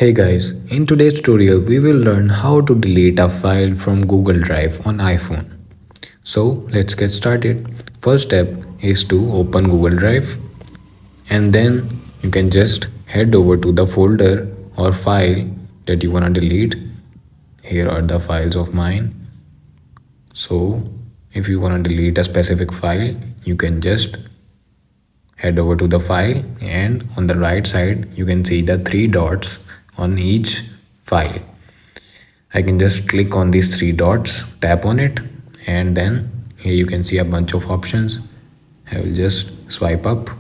Hey guys, in today's tutorial we will learn how to delete a file from Google Drive on iPhone. So let's get started. First step is to open Google Drive and then you can just head over to the folder or file that you want to delete. Here are the files of mine. So if you want to delete a specific file, you can just head over to the file and on the right side you can see the three dots on each file. I can just click on these three dots, tap on it, and then here you can see a bunch of options. I will just swipe up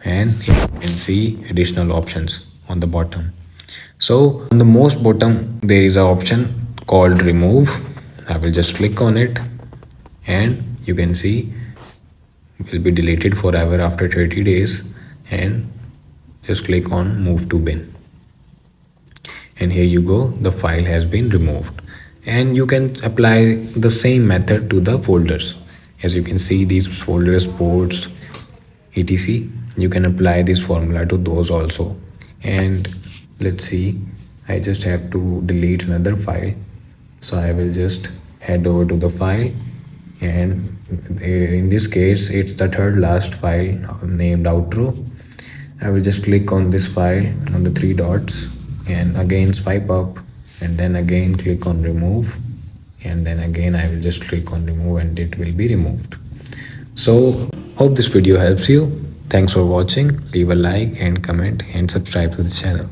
and here you can see additional options on the bottom. So on the most bottom there is an option called remove. I will just click on it and you can see will be deleted forever after 30 days, and just click on move to bin and here you go, the file has been removed. And you can apply the same method to the folders. As you can see, these folders, ports, etc, you can apply this formula to those also. And let's see, I just have to delete another file, so I will just head over to the file, and in this case it's the third last file named outro. I will just click on this file on the three dots and again swipe up and then again click on remove, and then again I will just click on remove and it will be removed. So hope this video helps you. Thanks for watching. Leave a like and comment and subscribe to the channel.